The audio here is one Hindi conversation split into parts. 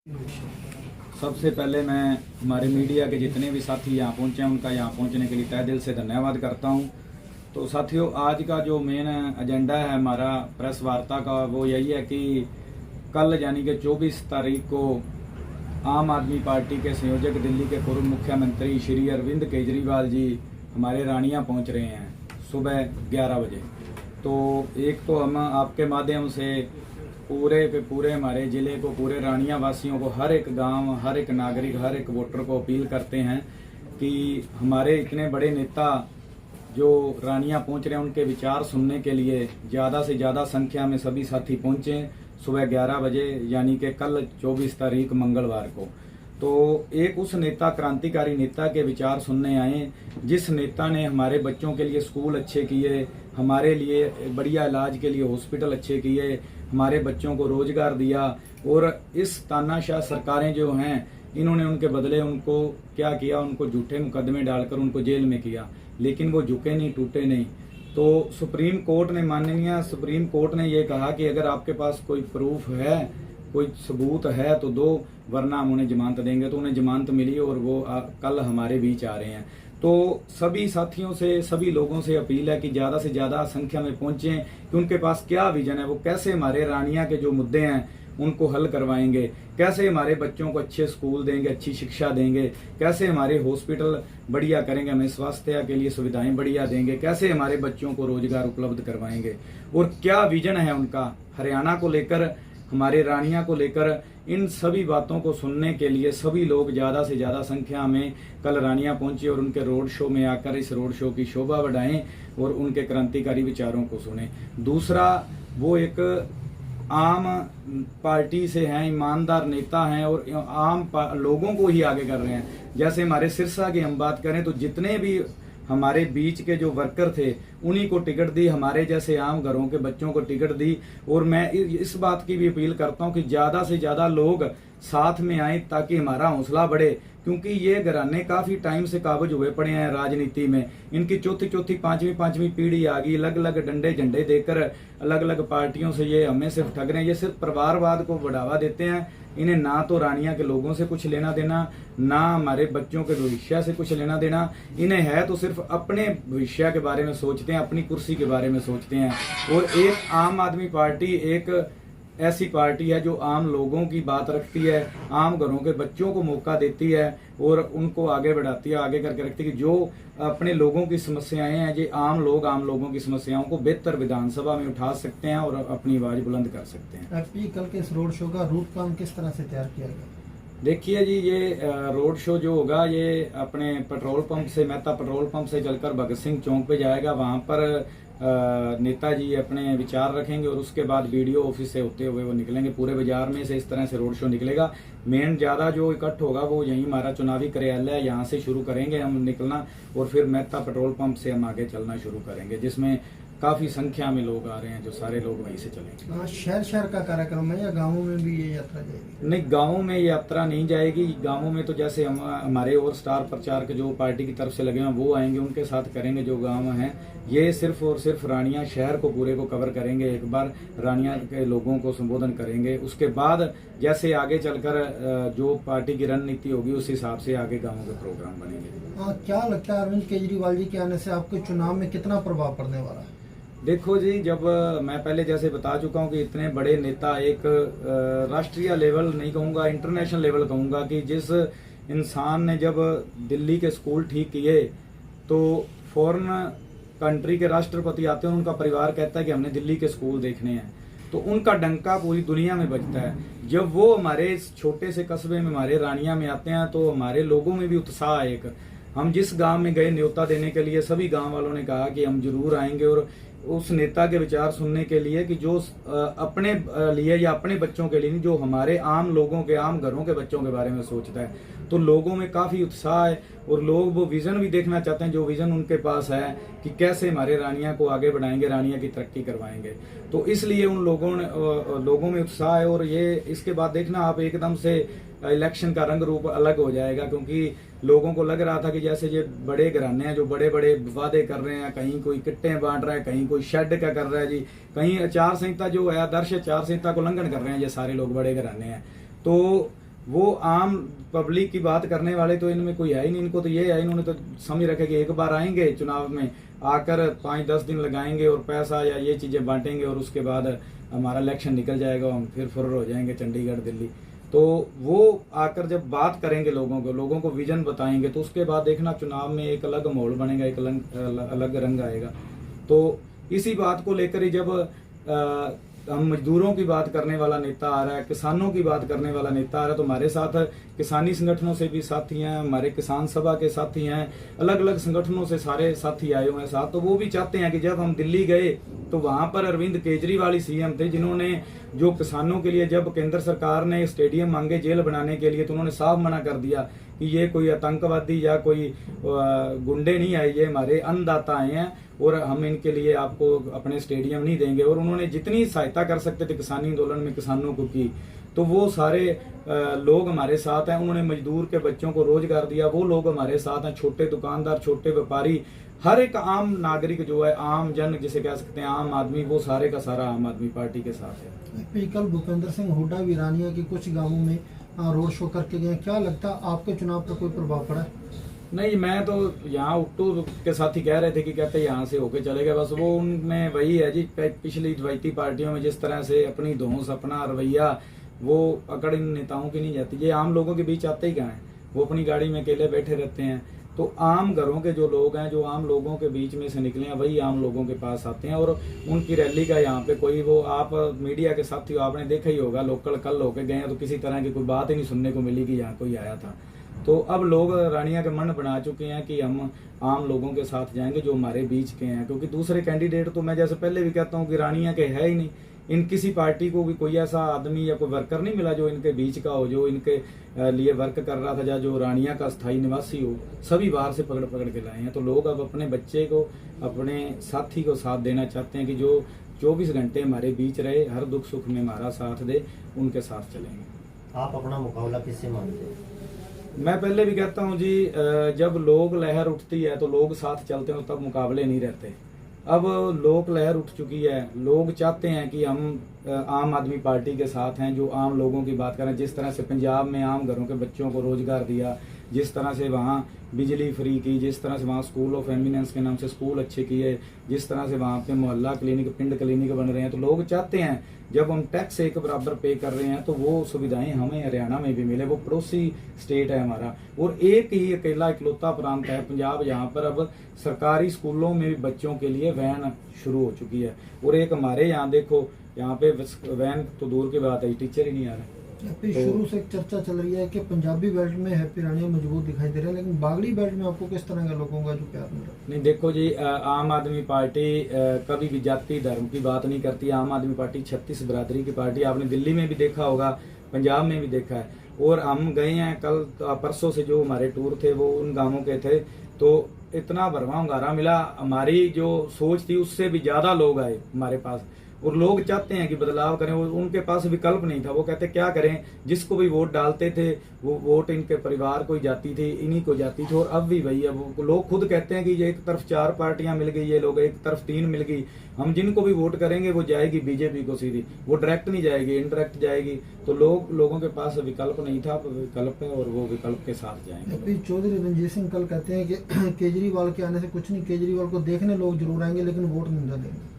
सबसे पहले मैं हमारे मीडिया के जितने भी साथी यहाँ पहुँचे हैं उनका यहाँ पहुँचने के लिए तहे दिल से धन्यवाद करता हूँ। तो साथियों, आज का जो मेन एजेंडा है हमारा प्रेस वार्ता का वो यही है कि कल यानी कि 24 तारीख को आम आदमी पार्टी के संयोजक दिल्ली के पूर्व मुख्यमंत्री श्री अरविंद केजरीवाल जी हमारे रानिया पहुँच रहे हैं सुबह 11 बजे। तो एक तो हम आपके माध्यम से पूरे पे पूरे हमारे ज़िले को, पूरे रानिया वासियों को, हर एक गांव, हर एक नागरिक, हर एक वोटर को अपील करते हैं कि हमारे इतने बड़े नेता जो रानिया पहुंच रहे हैं उनके विचार सुनने के लिए ज़्यादा से ज़्यादा संख्या में सभी साथी पहुंचें सुबह 11 बजे, यानी कि कल 24 तारीख मंगलवार को। तो एक उस नेता, क्रांतिकारी नेता के विचार सुनने आए जिस नेता ने हमारे बच्चों के लिए स्कूल अच्छे किए, हमारे लिए बढ़िया इलाज के लिए हॉस्पिटल अच्छे किए, हमारे बच्चों को रोजगार दिया। और इस तानाशाह सरकारें जो हैं इन्होंने उनके बदले उनको क्या किया, उनको झूठे मुकदमे डालकर उनको जेल में किया, लेकिन वो झुके नहीं, टूटे नहीं। तो सुप्रीम कोर्ट ने, माननीय सुप्रीम कोर्ट ने ये कहा कि अगर आपके पास कोई प्रूफ है, कोई सबूत है तो दो, वरना हम उन्हें जमानत देंगे। तो उन्हें जमानत मिली और वो कल हमारे बीच आ रहे हैं। तो सभी साथियों से, सभी लोगों से अपील है कि ज़्यादा से ज़्यादा संख्या में पहुंचें कि उनके पास क्या विजन है, वो कैसे हमारे रानिया के जो मुद्दे हैं उनको हल करवाएंगे, कैसे हमारे बच्चों को अच्छे स्कूल देंगे, अच्छी शिक्षा देंगे, कैसे हमारे हॉस्पिटल बढ़िया करेंगे, हमें स्वास्थ्य के लिए सुविधाएं बढ़िया देंगे, कैसे हमारे बच्चों को रोजगार उपलब्ध करवाएंगे, और क्या विजन है उनका हरियाणा को लेकर, हमारे रानिया को लेकर। इन सभी बातों को सुनने के लिए सभी लोग ज़्यादा से ज़्यादा संख्या में कल रानिया पहुंचे और उनके रोड शो में आकर इस रोड शो की शोभा बढ़ाएं और उनके क्रांतिकारी विचारों को सुने। दूसरा, वो एक आम पार्टी से हैं, ईमानदार नेता हैं और आम लोगों को ही आगे कर रहे हैं। जैसे हमारे सिरसा की हम बात करें तो जितने भी हमारे बीच के जो वर्कर थे उन्हीं को टिकट दी, हमारे जैसे आम घरों के बच्चों को टिकट दी। और मैं इस बात की भी अपील करता हूं कि ज्यादा से ज्यादा लोग साथ में आए ताकि हमारा हौसला बढ़े, क्योंकि ये घराने काफी टाइम से काबज हुए पड़े हैं राजनीति में। इनकी चौथी पांचवी पीढ़ी आ गई, अलग अलग डंडे झंडे देकर अलग अलग पार्टियों से ये हमें सिर्फ ठग रहे हैं, ये सिर्फ परिवारवाद को बढ़ावा देते हैं। इन्हें ना तो रानिया के लोगों से कुछ लेना देना, ना हमारे बच्चों के भविष्य से कुछ लेना देना। इन्हें है तो सिर्फ अपने भविष्य के बारे में सोचते हैं, अपनी कुर्सी के बारे में सोचते हैं। और एक आम आदमी पार्टी एक ऐसी पार्टी है जो आम लोगों की बात रखती है, आम घरों के बच्चों को मौका देती है और उनको आगे बढ़ाती है, आगे करके रखती है कि जो अपने लोगों की समस्याएं हैं, जो आम लोगों की समस्याओं को बेहतर विधानसभा में उठा सकते हैं और अपनी आवाज बुलंद कर सकते हैं। कल के इस रोड शो का रूट काम किस तरह से तैयार किया गया? देखिए जी, ये रोड शो जो होगा ये अपने पेट्रोल पंप से, मेहता पेट्रोल पंप से चलकर भगत सिंह चौक पे जाएगा। वहां पर नेताजी अपने विचार रखेंगे और उसके बाद वीडियो ऑफिस से होते हुए वो निकलेंगे। पूरे बाजार में से इस तरह से रोड शो निकलेगा। मेन ज्यादा जो इकट्ठ होगा वो यही हमारा चुनावी कार्यालय है, यहाँ से शुरू करेंगे हम निकलना और फिर मेहता पेट्रोल पंप से हम आगे चलना शुरू करेंगे, जिसमें काफी संख्या में लोग आ रहे हैं, जो सारे लोग वहीं से चलेंगे। शहर का कार्यक्रम है या गाँवों में भी ये यात्रा जाएगी? नहीं, गाँवों में ये यात्रा नहीं जाएगी। गाँवों में तो जैसे हमारे और स्टार प्रचारक जो पार्टी की तरफ से लगे हैं वो आएंगे, उनके साथ करेंगे जो गाँव हैं। ये सिर्फ और सिर्फ रानिया शहर को पूरे को कवर करेंगे, एक बार रानिया के लोगों को संबोधन करेंगे। उसके बाद जैसे आगे चलकर जो पार्टी की रणनीति होगी उस हिसाब से आगे गाँवों के प्रोग्राम बनेंगे। क्या लगता है अरविंद केजरीवाल जी के आने से आपके चुनाव में कितना प्रभाव पड़ने वाला है? देखो जी, जब मैं पहले जैसे बता चुका हूं कि इतने बड़े नेता, एक राष्ट्रीय लेवल नहीं कहूंगा, इंटरनेशनल लेवल कहूंगा, कि जिस इंसान ने जब दिल्ली के स्कूल ठीक किए तो फॉरेन कंट्री के राष्ट्रपति आते हैं, उनका परिवार कहता है कि हमने दिल्ली के स्कूल देखने हैं, तो उनका डंका पूरी दुनिया में बजता है। जब वो हमारे इस छोटे से कस्बे में, हमारे रानिया में आते हैं तो हमारे लोगों में भी उत्साह है। एक हम जिस गांव में गए न्योता देने के लिए, सभी गांव वालों ने कहा कि हम जरूर आएंगे और उस नेता के विचार सुनने के लिए कि जो अपने लिए या अपने बच्चों के लिए नहीं, जो हमारे आम लोगों के, आम घरों के बच्चों के बारे में सोचता है। तो लोगों में काफी उत्साह है और लोग वो विजन भी देखना चाहते हैं जो विजन उनके पास है कि कैसे हमारे रानिया को आगे बढ़ाएंगे, रानिया की तरक्की करवाएंगे। तो इसलिए उन लोगों में उत्साह है। और ये इसके बाद देखना आप, एकदम से इलेक्शन का रंग रूप अलग हो जाएगा, क्योंकि लोगों को लग रहा था कि जैसे ये बड़े घराने हैं जो बड़े बड़े वादे कर रहे हैं, कहीं कोई किट्टे बांट रहा है, कहीं कोई शेड का कर रहा है जी, कहीं आचार संहिता जो है, आदर्श आचार संहिता को उल्लंघन कर रहे हैं ये सारे लोग, बड़े घराने हैं। तो वो आम पब्लिक की बात करने वाले तो इनमें कोई है ही नहीं। इनको तो ये है, इन्होंने तो समझ रखा कि एक बार आएंगे चुनाव में, आकर 5-10 दिन लगाएंगे और पैसा या ये चीजें बांटेंगे और उसके बाद हमारा इलेक्शन निकल जाएगा, हम फिर फुर्र हो जाएंगे चंडीगढ़ दिल्ली। तो वो आकर जब बात करेंगे लोगों को विजन बताएंगे, तो उसके बाद देखना चुनाव में एक अलग माहौल बनेगा, एक अलग रंग आएगा। तो इसी बात को लेकर ही जब हम मजदूरों की बात करने वाला नेता आ रहा है, किसानों की बात करने वाला नेता आ रहा है, तो हमारे साथ किसानी संगठनों से भी साथी हैं, हमारे किसान सभा के साथी हैं, अलग अलग संगठनों से सारे साथी आए हुए हैं साथ। तो वो भी चाहते हैं कि जब हम दिल्ली गए तो वहां पर अरविंद केजरीवाल ही सीएम थे, जिन्होंने जो किसानों के लिए जब केंद्र सरकार ने स्टेडियम मांगे जेल बनाने के लिए, तो उन्होंने साफ मना कर दिया कि ये कोई आतंकवादी या कोई गुंडे नहीं आए, ये हमारे अन्नदाता आए हैं और हम इनके लिए आपको अपने स्टेडियम नहीं देंगे। और उन्होंने जितनी सहायता कर सकते थे किसानी आंदोलन में किसानों को की, तो वो सारे लोग हमारे साथ हैं। उन्होंने मजदूर के बच्चों को रोजगार दिया, वो लोग हमारे साथ हैं। छोटे दुकानदार, छोटे व्यापारी, हर एक आम नागरिक जो है, आम जन जिसे कह सकते हैं, आम आदमी, वो सारे का सारा आम आदमी पार्टी के साथ है। कल भूपेंद्र सिंह हुड्डा भी रानिया के कुछ गांवों में रोड शो करके गए, क्या लगता है आपके चुनाव पर कोई प्रभाव पड़ा? नहीं, मैं तो यहाँ उट्टू के साथी कह रहे थे कि कहते यहाँ से होके चले गए, बस वो उनमें वही है जी, पिछली रवायती पार्टियों में जिस तरह से अपनी धौंस, अपना रवैया, वो अकड़ इन नेताओं की नहीं जाती। ये आम लोगों के बीच आते ही कहाँ है, वो अपनी गाड़ी में अकेले बैठे रहते हैं। तो आम घरों के जो लोग हैं, जो आम लोगों के बीच में से निकले हैं, वही आम लोगों के पास आते हैं। और उनकी रैली का यहाँ पे कोई, वो आप मीडिया के साथी आपने देखा ही होगा, लोकल कल होके गए हैं तो किसी तरह की कोई बात ही नहीं सुनने को मिली कि यहाँ कोई आया था। तो अब लोग रानिया के मन बना चुके हैं कि हम आम लोगों के साथ जाएंगे जो हमारे बीच के हैं, क्योंकि दूसरे कैंडिडेट तो मैं जैसे पहले भी कहता हूँ कि रानिया के है ही नहीं। इन किसी पार्टी को भी कोई ऐसा आदमी या कोई वर्कर नहीं मिला जो इनके बीच का हो, जो इनके लिए वर्क कर रहा था, या जो रानिया का स्थायी निवासी हो। सभी बाहर से पकड़ पकड़ के लाए हैं। तो लोग अब अपने बच्चे को, अपने साथी को साथ देना चाहते हैं कि जो 24 घंटे हमारे बीच रहे, हर दुख सुख में हमारा साथ दे, उनके साथ चलेंगे। आप अपना मुकाबला किससे मानते हैं? मैं पहले भी कहता हूँ जी, जब लोग लहर उठती है तो लोग साथ चलते हैं, तब मुकाबले नहीं रहते। अब लोक लहर उठ चुकी है, लोग चाहते हैं कि हम आम आदमी पार्टी के साथ हैं, जो आम लोगों की बात करें। जिस तरह से पंजाब में आम घरों के बच्चों को रोजगार दिया, जिस तरह से वहाँ बिजली फ्री की, जिस तरह से वहाँ स्कूल ऑफ एमिनेंस के नाम से स्कूल अच्छे किए, जिस तरह से वहाँ पे मोहल्ला क्लिनिक, पिंड क्लिनिक बन रहे हैं, तो लोग चाहते हैं जब हम टैक्स एक बराबर पे कर रहे हैं तो वो सुविधाएं हमें हरियाणा में भी मिले। वो पड़ोसी स्टेट है हमारा, और एक ही अकेला इकलौता प्रांत है पंजाब, जहाँ पर अब सरकारी स्कूलों में भी बच्चों के लिए वैन शुरू हो चुकी है। और एक हमारे यहाँ देखो, यहाँ पे वैन तो दूर की बात है, टीचर ही नहीं आ रहे। शुरू से एक चर्चा चल रही है कि पंजाबी बेल्ट में हैप्पी रानिया मजबूत दिखाई दे रहा है, लेकिन बागड़ी बेल्ट में आपको किस तरह के लोगों का जो प्यार मिल रहा है? नहीं देखो जी, आम आदमी पार्टी कभी भी जाति धर्म की बात नहीं करती। आम आदमी पार्टी 36 बिरादरी की पार्टी, आपने दिल्ली में भी देखा होगा, पंजाब में भी देखा है। और हम गए हैं कल परसों से, जो हमारे टूर थे वो उन गांवों के थे, तो इतना भरवा hunगारा मिला। हमारी जो सोच थी उससे भी ज्यादा लोग आए हमारे पास, और लोग चाहते हैं कि बदलाव करें। उनके पास विकल्प नहीं था, वो कहते क्या करें, जिसको भी वोट डालते थे वो वोट इनके परिवार को ही जाती थी, इन्हीं को जाती थी। और अब भी वही है, वो लोग खुद कहते हैं कि ये एक तरफ 4 पार्टियां मिल गई, ये लोग एक तरफ 3 मिल गई, हम जिनको भी वोट करेंगे वो जाएगी बीजेपी को सीधी, वो डायरेक्ट नहीं जाएगी, इनडायरेक्ट जाएगी। तो लोगों के पास विकल्प नहीं था, विकल्प है और वो विकल्प के साथ जाएंगे। चौधरी रणजीत सिंह कल कहते हैं कि केजरीवाल के आने से कुछ नहीं, केजरीवाल को देखने लोग जरूर आएंगे लेकिन वोट नहीं डालेंगे।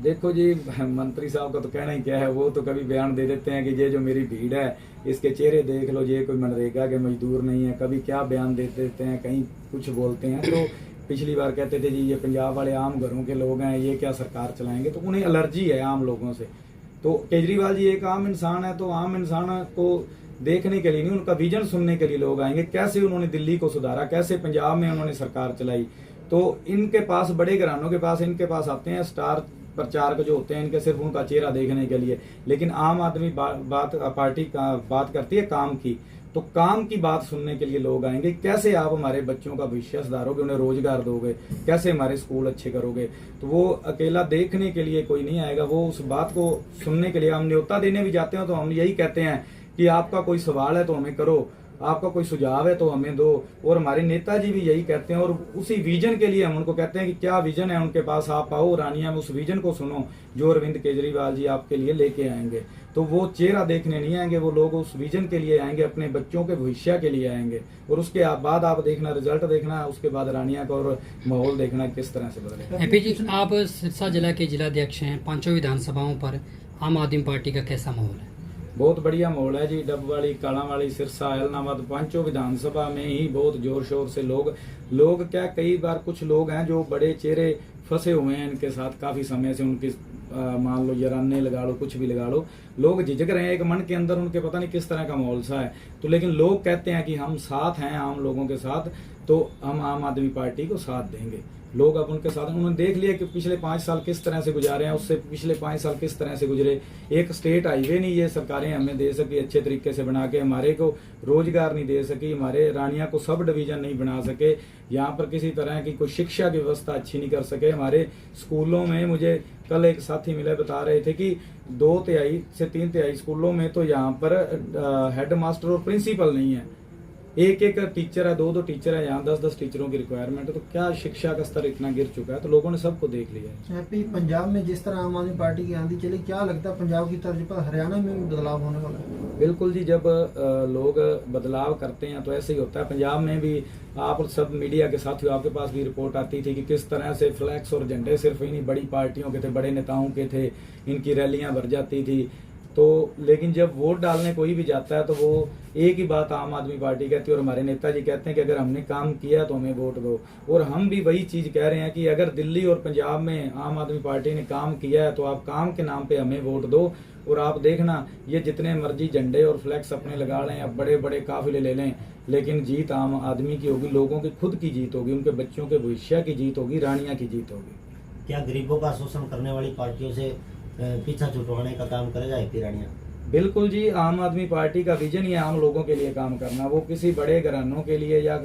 देखो जी, मंत्री साहब का तो कहना ही क्या है, वो तो कभी बयान दे देते हैं कि ये जो मेरी भीड़ है इसके चेहरे देख लो, ये कोई मनरेगा के मजदूर नहीं है। कभी क्या बयान दे देते हैं, कहीं कुछ बोलते हैं। तो पिछली बार कहते थे जी ये पंजाब वाले आम घरों के लोग हैं, ये क्या सरकार चलाएंगे। तो उन्हें एलर्जी है आम लोगों से। तो केजरीवाल जी एक आम इंसान है, तो आम इंसान को देखने के लिए नहीं, उनका विजन सुनने के लिए लोग आएंगे। कैसे उन्होंने दिल्ली को सुधारा, कैसे पंजाब में उन्होंने सरकार चलाई। तो इनके पास, बड़े घरानों के पास, इनके पास आते हैं स्टार प्रचारक जो होते हैं, इनके सिर्फ उनका चेहरा देखने के लिए। लेकिन आम आदमी पार्टी का बात करती है काम की, तो काम की बात सुनने के लिए लोग आएंगे। कैसे आप हमारे बच्चों का भविष्य सुधारोगे, उन्हें रोजगार दोगे, कैसे हमारे स्कूल अच्छे करोगे। तो वो अकेला देखने के लिए कोई नहीं आएगा, वो उस बात को सुनने के लिए। हम न्योता देने भी जाते हैं तो हम यही कहते हैं कि आपका कोई सवाल है तो हमें करो, आपका कोई सुझाव है तो हमें दो। और हमारे नेताजी भी यही कहते हैं, और उसी विजन के लिए हम उनको कहते हैं कि क्या विजन है उनके पास, आप आओ रानिया में, उस विजन को सुनो जो अरविंद केजरीवाल जी आपके लिए लेके आएंगे। तो वो चेहरा देखने नहीं आएंगे, वो लोग उस विजन के लिए आएंगे, अपने बच्चों के भविष्य के लिए आएंगे। और उसके बाद आप देखना, रिजल्ट देखना, उसके बाद रानिया का और माहौल देखना किस तरह से बदलेगा। एपी जी, आप सिरसा जिला के जिलाध्यक्ष हैं, 5 विधानसभाओं पर आम आदमी पार्टी का कैसा माहौल है? बहुत बढ़िया माहौल है जी। डबवाली, कालांवाली, सिरसा, ऐलनाबाद, 5 विधानसभा में ही बहुत जोर शोर से लोग क्या, कई बार कुछ लोग हैं जो बड़े चेहरे फंसे हुए हैं इनके साथ काफी समय से, उनकी मान लो यराने लगा लो, कुछ भी लगा लो, लोग झिझक रहे हैं एक मन के अंदर, उनके पता नहीं किस तरह का माहौल सा है। तो लेकिन लोग कहते हैं कि हम साथ हैं आम लोगों के साथ, तो हम आम आदमी पार्टी को साथ देंगे। लोग अब उनके साथ, उन्होंने देख लिया कि पिछले 5 साल किस तरह से गुजारे हैं, उससे पिछले 5 साल किस तरह से गुजरे। एक स्टेट हाईवे नहीं ये सरकारें हमें दे सकी अच्छे तरीके से बना के, हमारे को रोजगार नहीं दे सकी, हमारे रानिया को सब डिवीजन नहीं बना सके, यहाँ पर किसी तरह की कोई शिक्षा की व्यवस्था अच्छी नहीं कर सके। हमारे स्कूलों में, मुझे कल एक साथी मिले बता रहे थे कि 2/3 से 3/3 स्कूलों में तो यहाँ पर हेड मास्टर और प्रिंसिपल नहीं है, एक टीचर है, 2 टीचर है, यहाँ 10 टीचरों की रिक्वायरमेंट है। तो क्या शिक्षा का स्तर इतना गिर चुका है, तो लोगों ने सबको देख लिया है। हैप्पी, पंजाब में जिस तरह आम आदमी पार्टी की आंधी चली, क्या लगता है पंजाब की तर्ज पर हरियाणा में भी बदलाव होने वाला है? बिल्कुल जी, जब लोग बदलाव करते हैं तो ऐसे ही होता है। पंजाब में भी आप सब मीडिया के साथियों, आपके पास भी रिपोर्ट आती थी कि किस तरह से फ्लैक्स और झंडे सिर्फ इन्हीं बड़ी पार्टियों के थे, बड़े नेताओं के थे, इनकी रैलियां भर जाती थी। तो लेकिन जब वोट डालने कोई भी जाता है तो वो एक ही बात आम आदमी पार्टी कहती है और हमारे नेताजी कहते हैं कि अगर हमने काम किया तो हमें वोट दो। और हम भी वही चीज कह रहे हैं कि अगर दिल्ली और पंजाब में आम आदमी पार्टी ने काम किया है तो आप काम के नाम पे हमें वोट दो। और आप देखना, ये जितने मर्जी झंडे और फ्लैक्स अपने लगा लें, अब बड़े बड़े काफिले ले लें, लेकिन जीत आम आदमी की होगी, लोगों की खुद की जीत होगी, उनके बच्चों के भविष्य की जीत होगी, रानिया की जीत होगी। क्या गरीबों का शोषण करने वाली पार्टियों से पीछा छुटवाने का काम करेगा एपी रानिया? बिल्कुल जी, आम आदमी पार्टी का विजन ही है आम लोगों के लिए काम करना। वो किसी बड़े घरानों के लिए या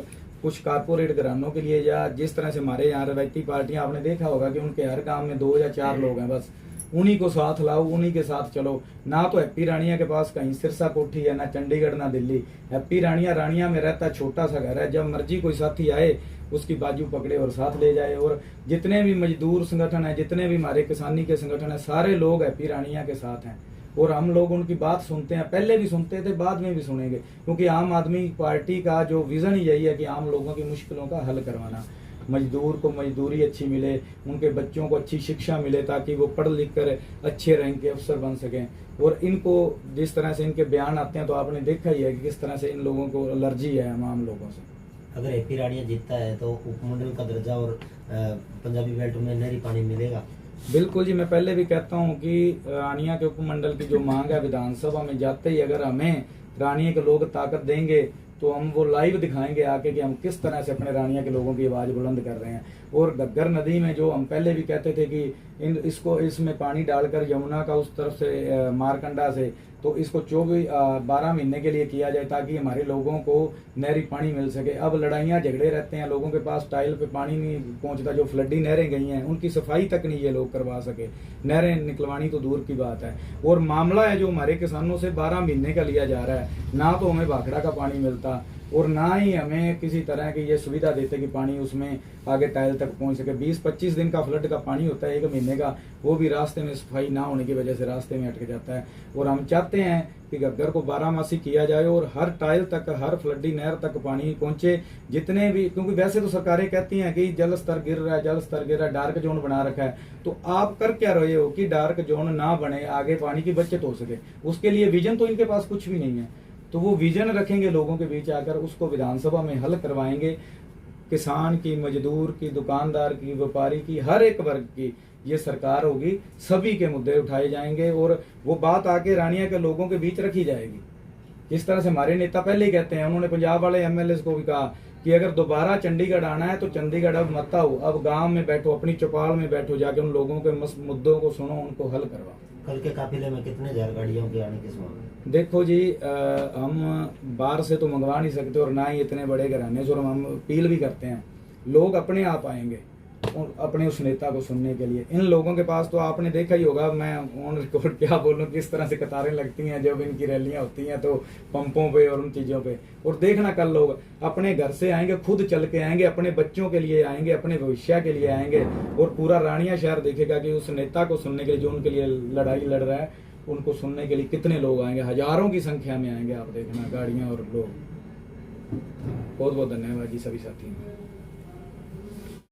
कुछ कारपोरेट घरानों के लिए, या जिस तरह से हमारे यहाँ रवायती पार्टियां, आपने देखा होगा कि उनके हर गांव में 2 या 4 लोग हैं, बस उन्हीं को साथ लाओ, उन्हीं के साथ चलो। ना तो हैप्पी रानिया के पास कहीं सिरसा कोठी है, ना चंडीगढ़, ना दिल्ली। हैप्पी रानिया में रहता है, छोटा सा घर है, जब मर्जी कोई साथी आए उसकी बाजू पकड़े और साथ ले जाए। और जितने भी मजदूर संगठन है, जितने भी हमारे किसानी के संगठन है, सारे लोग हैप्पी रानिया के साथ हैं। और हम लोग उनकी बात सुनते हैं, पहले भी सुनते थे, बाद में भी सुनेंगे, क्योंकि आम आदमी पार्टी का जो विजन ही यही है कि आम लोगों की मुश्किलों का हल करवाना। मजदूर को मजदूरी अच्छी मिले, उनके बच्चों को अच्छी शिक्षा मिले, ताकि वो पढ़ लिख कर अच्छे रैंक के अफसर बन सकें। और इनको जिस तरह से इनके बयान आते हैं तो आपने देखा ही है कि किस तरह से इन लोगों को एलर्जी है आम लोगों से। अगर एपी रानिया जीतता है तो उपमंडल का दर्जा और पंजाबी बेल्ट में नहरी पानी मिलेगा? बिल्कुल जी, मैं पहले भी कहता हूं कि रानिया के उपमंडल की जो मांग है, विधानसभा में जाते ही अगर हमें रानिया के लोग ताकत देंगे तो हम वो लाइव दिखाएंगे आके कि हम किस तरह से अपने रानिया के लोगों की आवाज बुलंद कर रहे हैं। और घग्गर नदी में जो हम पहले भी कहते थे कि इसमें पानी डालकर यमुना का उस तरफ से मारकंडा से, तो इसको 12 महीने के लिए किया जाए ताकि हमारे लोगों को नहरी पानी मिल सके। अब लड़ाइयाँ झगड़े रहते हैं, लोगों के पास टाइल पे पानी नहीं पहुंचता, जो फ्लडी नहरें गई हैं उनकी सफाई तक नहीं ये लोग करवा सके, नहरें निकलवानी तो दूर की बात है। और मामला है जो हमारे किसानों से 12 महीने का लिया जा रहा है, ना तो हमें भाखड़ा का पानी मिलता और ना ही हमें किसी तरह की ये सुविधा देते कि पानी उसमें आगे टाइल तक पहुंच सके। 20-25 दिन का फ्लड का पानी होता है, 1 महीने का, वो भी रास्ते में सफाई ना होने की वजह से रास्ते में अटक जाता है। और हम चाहते हैं कि घग्गर को 12 किया जाए और हर टाइल तक, हर फ्लडी नहर तक पानी पहुंचे। जितने भी, क्योंकि वैसे तो सरकारें कहती हैं कि जल स्तर गिर रहा है, जल स्तर गिर रहा है, डार्क जोन बना रखा है, तो आप कर क्या रहे हो कि डार्क जोन ना बने, आगे पानी की बचत हो सके। उसके लिए विजन तो इनके पास कुछ भी नहीं है, तो वो विजन रखेंगे लोगों के बीच आकर, उसको विधानसभा में हल करवाएंगे। किसान की, मजदूर की, दुकानदार की, व्यापारी की, हर एक वर्ग की ये सरकार होगी, सभी के मुद्दे उठाए जाएंगे और वो बात आके रानिया के लोगों के बीच रखी जाएगी। जिस तरह से हमारे नेता पहले ही कहते हैं, उन्होंने पंजाब वाले एमएलए को भी कहा कि अगर दोबारा चंडीगढ़ आना है तो चंडीगढ़ अब मत आओ, अब गांव में बैठो, अपनी चौपाल में बैठो, जाके उन लोगों के मुद्दों को सुनो, उनको हल करवाओ। कल के काफिले में कितने हजार गाड़ियों के आने की संभावना? देखो जी, हम बाहर से तो मंगवा नहीं सकते और ना ही इतने बड़े घराने से, और हम अपील भी करते हैं लोग अपने आप आएंगे। अपने उस नेता को सुनने के लिए। इन लोगों के पास तो आपने देखा ही होगा, मैं ऑन रिकॉर्ड क्या बोलूं, किस तरह से कतारें लगती हैं जब इनकी रैलियां होती हैं तो पंपों पे और उन चीज़ों पे। और देखना कल लोग अपने घर से आएंगे, खुद चल के आएंगे, अपने बच्चों के लिए आएंगे, अपने भविष्य के लिए आएंगे, और पूरा रानिया शहर देखेगा कि उस नेता को सुनने के लिए जो उनके लिए लड़ाई लड़ रहा है, उनको सुनने के लिए कितने लोग आएंगे, हजारों की संख्या में आएंगे। आप देखना गाड़ियां और लोग। बहुत बहुत धन्यवाद जी सभी साथियों।